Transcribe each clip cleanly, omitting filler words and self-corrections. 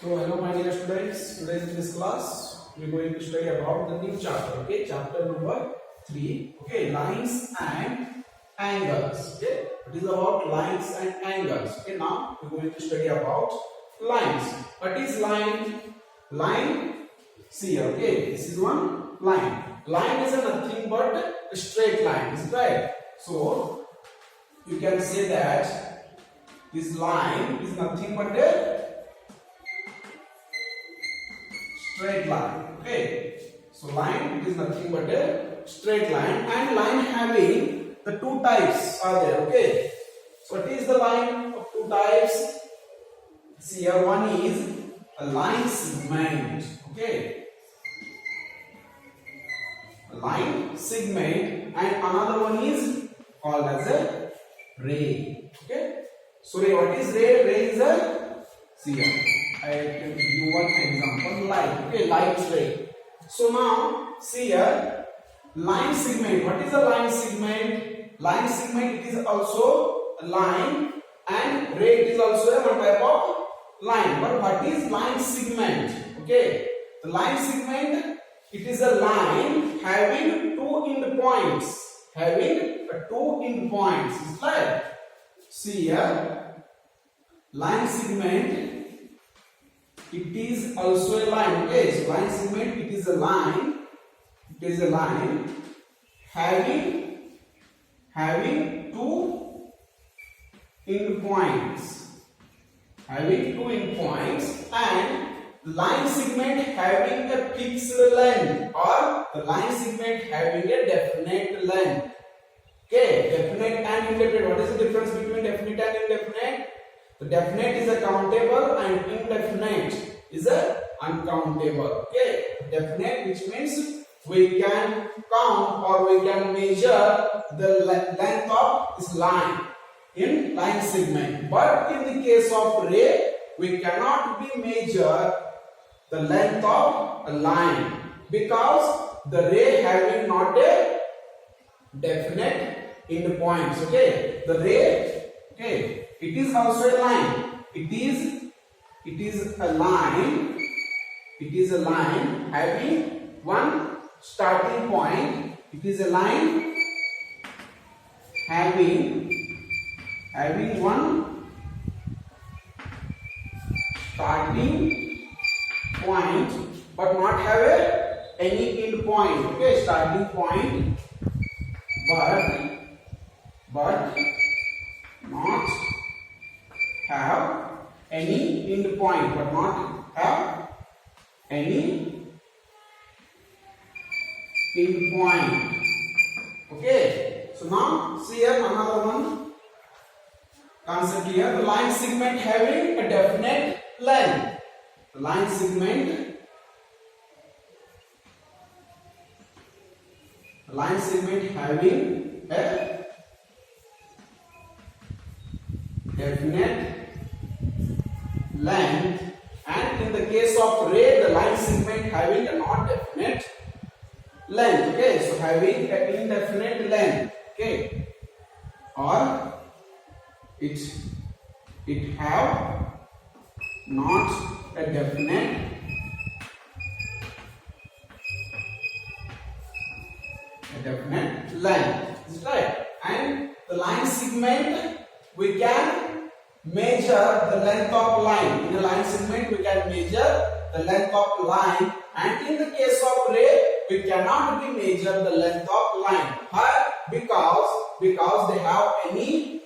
So hello my dear students, today in this class we are going to study about the new chapter, okay, chapter number 3, okay, lines and angles, okay, it is about lines and angles, okay. Now we are going to study about lines. What is line? Line, see, okay, this is one line. Line is nothing but a straight line, is right? So you can say that this line is nothing but a straight line, okay. So line is nothing but a straight line, and line having the two types are there, okay. So what is the line of two types? See here, one is a line segment, okay, a line segment, and another one is called as a ray, okay. So ray, what is ray? Ray is a, see here, I can give you one example, light, okay, light ray. So now see here, line segment. What is a line segment? Line segment, it is also a line, and ray, it is also a one type of line. But what is line segment? Okay, the line segment, it is a line having two end points, having two end points. It's like, see here, line segment, it is also a line, okay. So line segment, it is a line, having two end points, and line segment having a fixed length, or the line segment having a definite length, okay. Definite and indefinite. What is the difference between definite and indefinite? The definite is a countable and indefinite is a uncountable, okay. Definite, which means we can count or we can measure the length of this line in line segment. But in the case of ray, we cannot be measure the length of a line, because the ray having not a definite end points, okay. The ray, okay, it is also a line. It is a line having one starting point. It is a line having one starting point, but not have any end point, okay. Starting point, but not have any end point, but not have any end point, okay. So now see here another one concept here, the line segment having a definite length. The line segment having a definite length, and in the case of ray, the line segment having a not definite length, okay. So having an indefinite length, okay, or it have not a definite length, is right. And the line segment, we can measure the length of line. In a line segment, we can measure the length of line, and in the case of ray, we cannot be measure the length of line. Why? Because they have any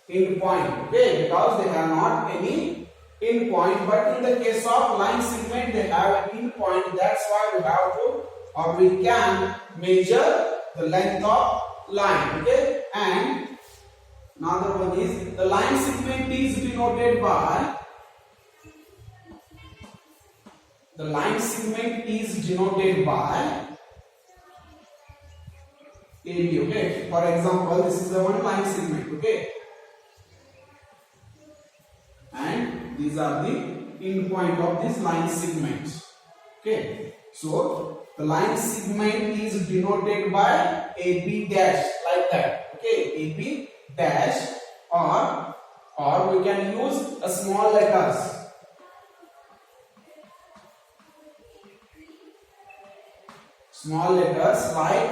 end point, okay. Because they have not any end point, but in the case of line segment, they have an end point. That's why we have to, or we can measure the length of line, okay. And another one is the line segment is denoted by AB, okay. For example, this is the one line segment, okay, and these are the end point of this line segment, okay. So the line segment is denoted by AB dash, like that, okay. AB dash, or we can use a small letters, small letters like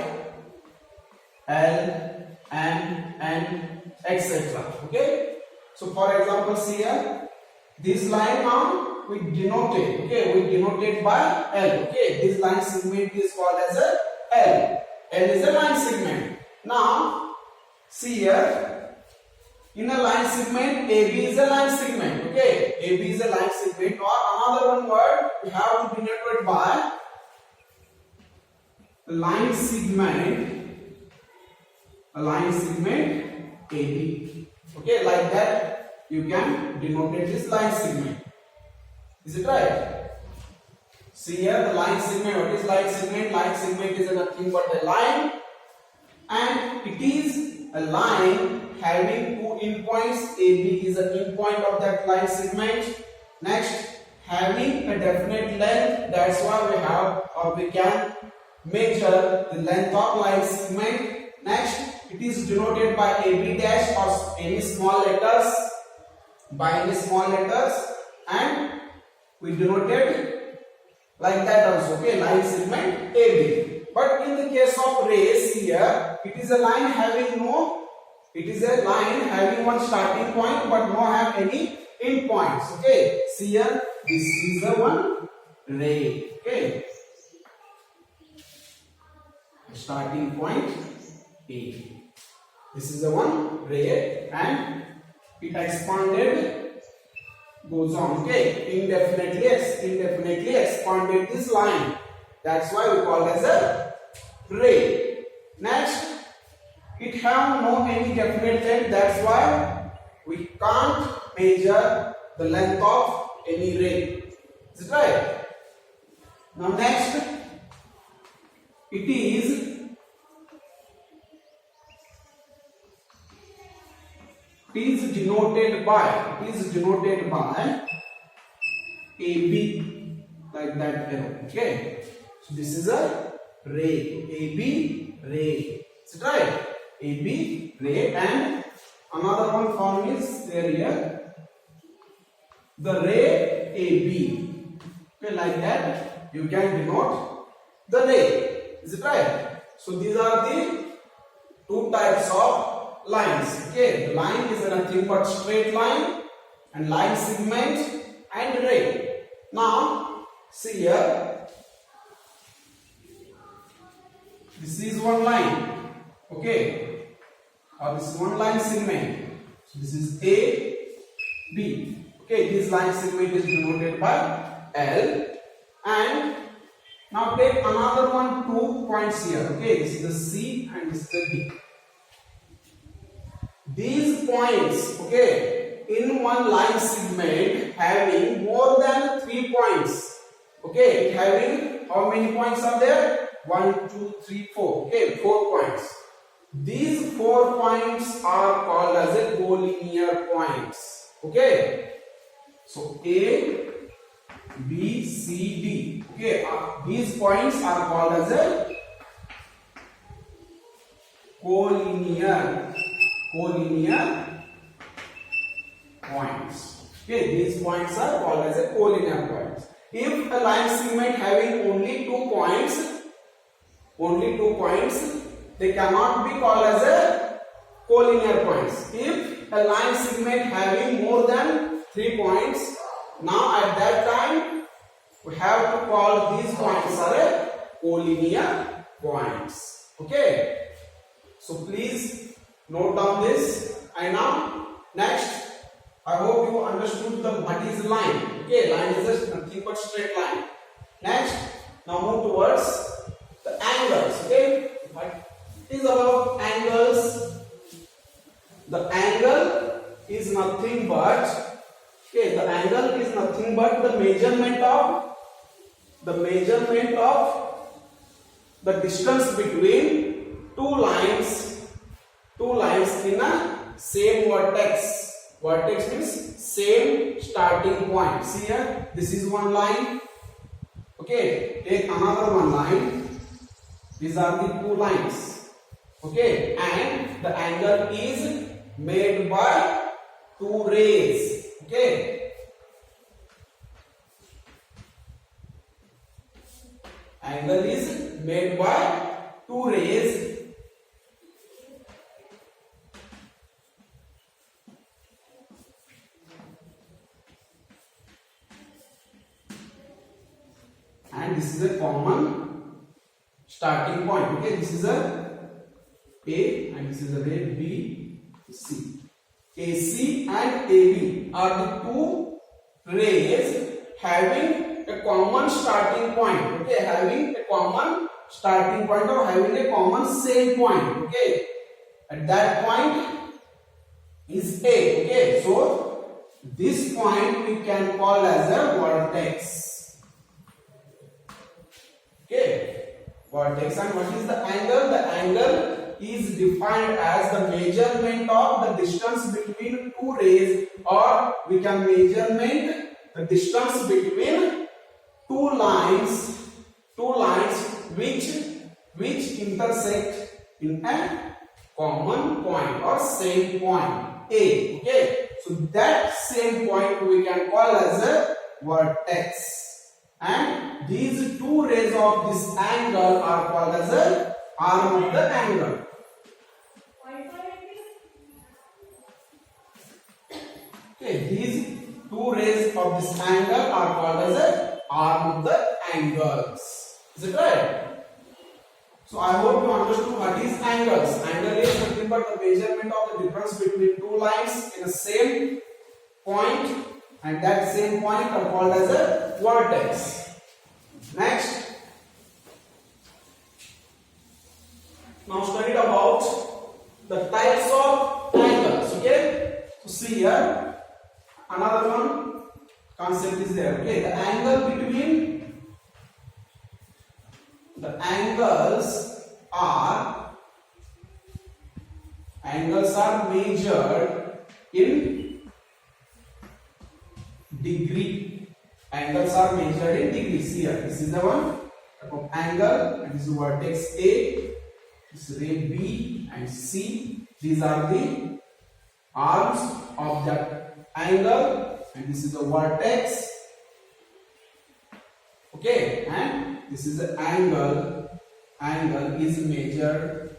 L, M, N, etc. Okay. So for example, see here, this line now we denoted. Okay, we denoted by L. Okay, this line segment is called as a L. L is a line segment. Now see here, in a line segment, AB is a line segment. Okay, AB is a line segment, or another one word we have to denote by line segment, a line segment AB. Okay, like that you can denote this line segment. Is it right? See here, the line segment. What is line segment? Line segment is nothing but a line, and it is a line having two endpoints. AB is an endpoint of that line segment. Next, having a definite length. That's why we have, or we can measure the length of line segment. Next, it is denoted by AB dash or any small letters, by any small letters, and we denoted like that also. Okay, line segment AB. But in the case of rays here, it is a line having one starting point but no have any end points. Okay, see here, this is the one ray. Okay, starting point A. This is the one ray, and it expanded, goes on. Okay, indefinitely expanded this line. That's why we call it as a ray. Next, it have no any definite length. That's why we can't measure the length of any ray. Is it right? Now next, it is denoted by AB, like that arrow. Okay, so this is a ray, AB ray. Is it right? AB ray, and another one form is there here, the ray AB. Okay, like that you can denote the ray. Is it right? So these are the two types of lines. Okay, the line is nothing but straight line, and line segment and ray. Now see here, this is one line. Okay, or this is one line segment. So this is A, B. Okay, this line segment is denoted by L. And now take another one, 2 points here. Okay, this is the C and this is the D. These points, okay, in one line segment having more than 3 points. Okay, having how many points are there? 1, 2, 3, 4. Okay, 4 points. These 4 points are called as a collinear points. Okay, so A, B, C, D. Okay, these points are called as a collinear points. Okay, these points are called as a collinear points. If a line segment having only 2 points, they cannot be called as a collinear points. If a line segment having more than 3 points, now at that time we have to call these points are a collinear points. Okay, so please note down this. And now next, I hope you understood what is line. Okay, line is nothing but straight line. Next, now move towards the angles. Okay, what is about angles? The angle is nothing but, okay, the angle is nothing but the measurement of the distance between two lines in a same vertex. Vertex means same starting point. See here, this is one line. Okay, take another one line. These are the 2 lines. Okay, and the angle is made by 2 rays. Okay, angle is made by two rays and this is a common starting point. Okay, this is a A and this is a ray B, C. AC and AB are the two rays having a common starting point. Okay, having a common starting point or having a common same point. Okay, at that point is A. Okay, so this point we can call as a vertex. Okay, vertex. And what is the angle? The angle is defined as the measurement of the distance between two rays, or we can measurement the distance between two lines which intersect in a common point or same point A. Okay, so that same point we can call as a vertex, and these two rays of this angle are called as a arm of the angle. Okay, these two rays of this angle are called as a arm of the angles. Is it right? So I hope you understood what is angles. Angle is nothing but the measurement of the difference between two lines in the same point, and that same point are called as a vertex. Next, now studied about the types of angles. Okay, so see here another one concept is there. Okay, the angle between the angles are measured in degree. Angles are measured in degrees. Here, this is the one type of angle, and this is vertex A, this is ray B and C. These are the arms of that angle, and this is the vertex. Okay, and this is the angle. Angle is measured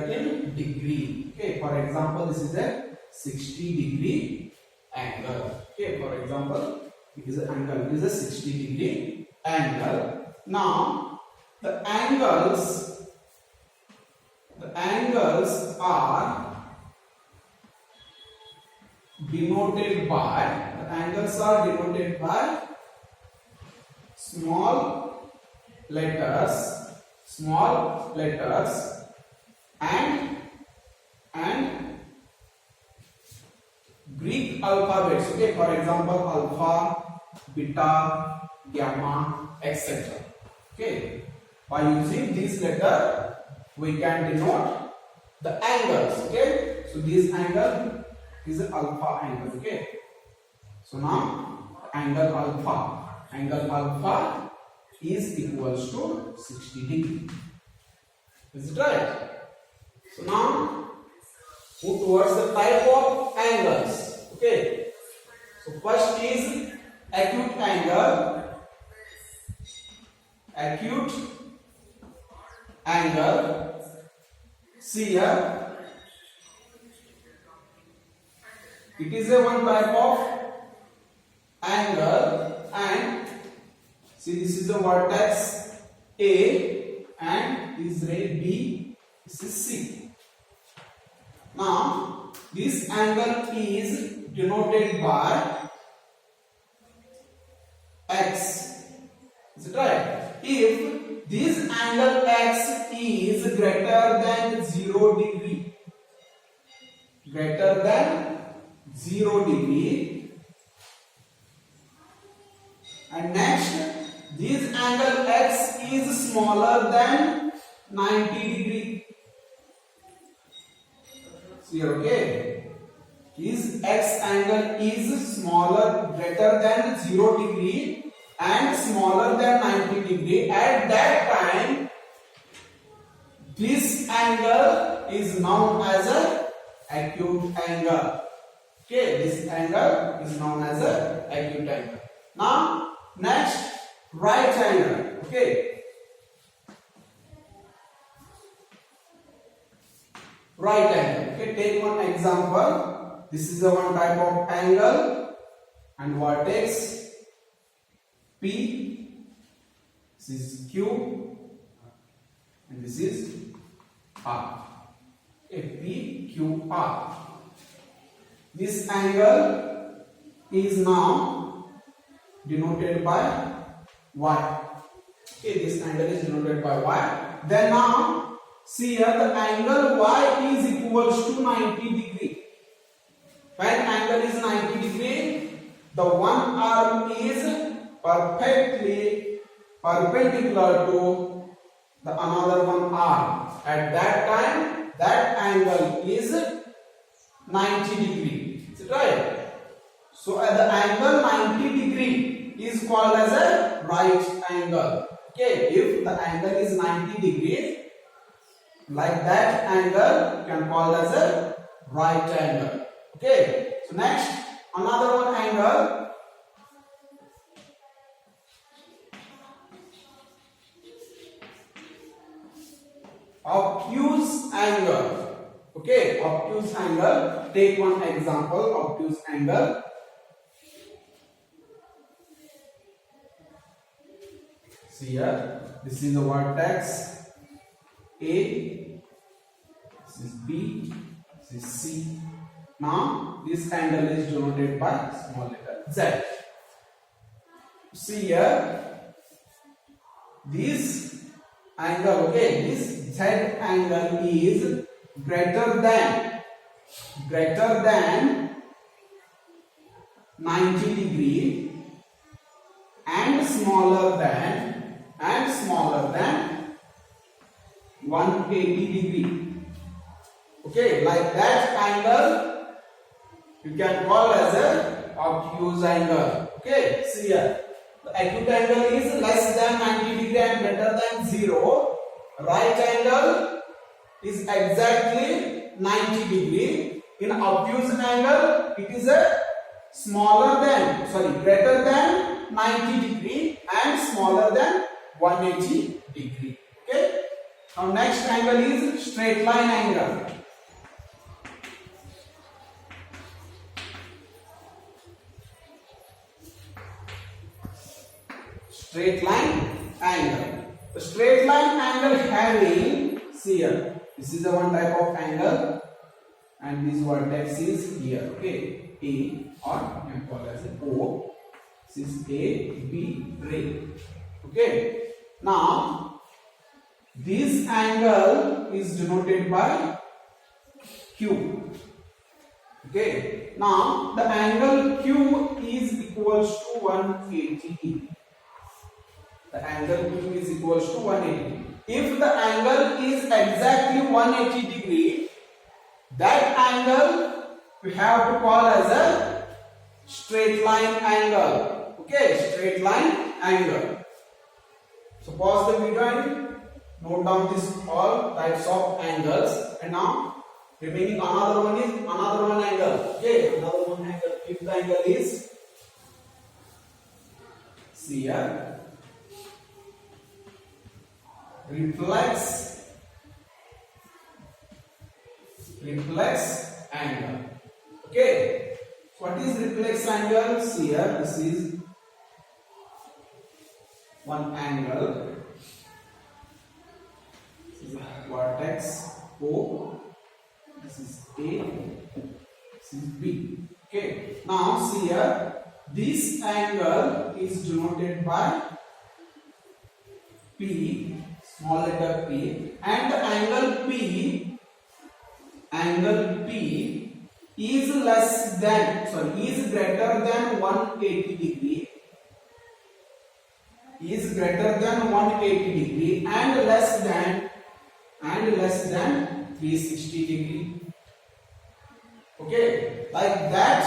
in degree. Okay, for example, this is a 60-degree angle. Okay, for example, it is an angle. It is a 60-degree angle. Now, the angles are denoted by small letters and Greek alphabets. Okay, for example, alpha, beta, gamma, etc. Okay, by using this letter we can denote the angles. Okay, so this angle is an alpha angle. Okay, so now angle alpha is equals to 60 degree. Is it right? So now move towards the type of angles. Okay, so first is acute angle. See here, it is a one type of angle, and see, this is the vertex A and this is ray B, this is C. Now this angle is denoted by X. Is it right? If this angle X is greater than 0 degree, and next, this angle X is smaller than 90 degree. See, okay, this X angle is greater than 0 degree and smaller than 90 degree. At that time, this angle is known as a acute angle. Okay, this angle is known as a acute angle. Now next, right angle. Okay, right angle. Okay, take one example. This is the one type of angle and vertex P. This is Q and this is R. Okay, P, Q, R. This angle is now denoted by Y. Okay, this angle is denoted by Y. Then now see here the angle Y is equals to 90 degree. When angle is 90 degree, the one arm is perfectly perpendicular to the another one arm. At that time, that angle is 90 degree. Is it right? So at the angle 90 degree is called as a right angle. Okay, if the angle is 90 degrees, like that angle you can call as a right angle. Okay, so next another one angle. Obtuse angle. Okay, obtuse angle. Take one example, obtuse angle. See here, this is the vertex A, this is B, this is C. Now this angle is denoted by small letter Z. See here, this angle, okay, this Z angle is greater than 90 degree and smaller than 180 degree. Okay, like that angle you can call as a obtuse angle. Okay, see here, the acute angle is less than 90 degree and greater than 0. Right angle is exactly 90 degree. In obtuse angle, it is a greater than 90 degree and smaller than 180 degree. Okay. Now next angle is straight line angle. Straight line angle. The straight line angle having, see here, this is the one type of angle and this vertex is here. Okay, A or you can call as O. This is A, B, ray. Okay. Now this angle is denoted by Q. Okay. Now the angle Q is equals to 180. The angle Q is equals to 180. If the angle is exactly 180 degree, that angle we have to call as a straight line angle. Okay, straight line angle. So pause the video and note down this all types of angles. And now remaining another one angle. Okay, another one angle. If the angle is, see here, reflex angle. Okay, what is reflex angle? See here, this is one angle. This is vertex O. This is A. This is B. Okay. Now see here, this angle is denoted by P, small letter P, and the angle P is greater than 180 degree. Is greater than 180 degree and less than 360 degree. Okay, like that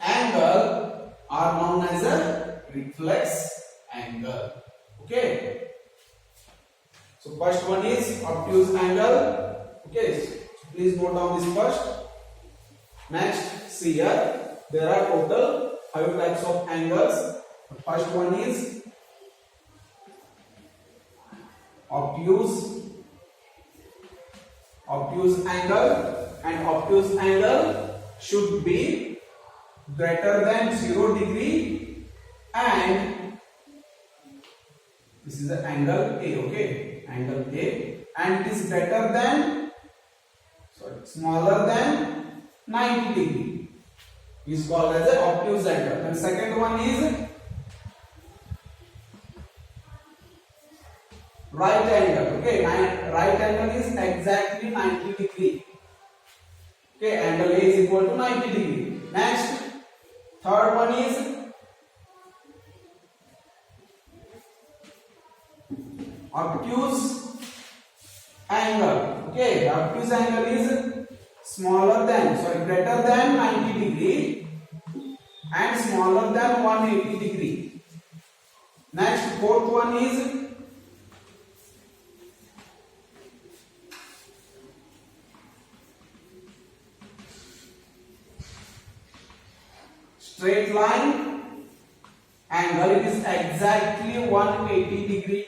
angle are known as a reflex angle. Okay, so first one is obtuse angle. Okay, so please note down this first. Next, see here, there are total 5 types of angles. The first one is obtuse obtuse angle, and obtuse angle should be greater than 0 degree, and this is the angle A, okay, angle A, and it is greater than, sorry, smaller than 90 degree is called as the obtuse angle. And second one is right angle, okay, right angle is exactly 90 degree, okay, angle A is equal to 90 degree. Next, third one is obtuse angle, okay, obtuse angle is smaller than, sorry, greater than 90 degree and smaller than 180 degree. Next, fourth one is straight line angle, it is exactly 180 degree.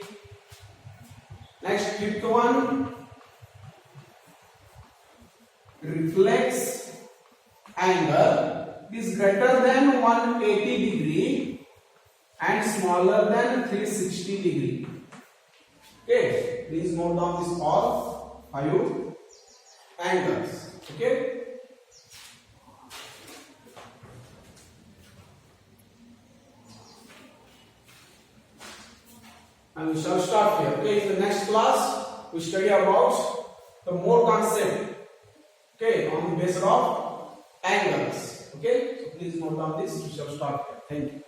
Next, fifth one, reflex angle is greater than 180 degree and smaller than 360 degree. Okay, please note down this all 5 angles. Okay. And we shall stop here. Okay, in the next class we study about the more concept, okay, on the basis of angles. Okay, so please note down this. We shall stop here. Thank you.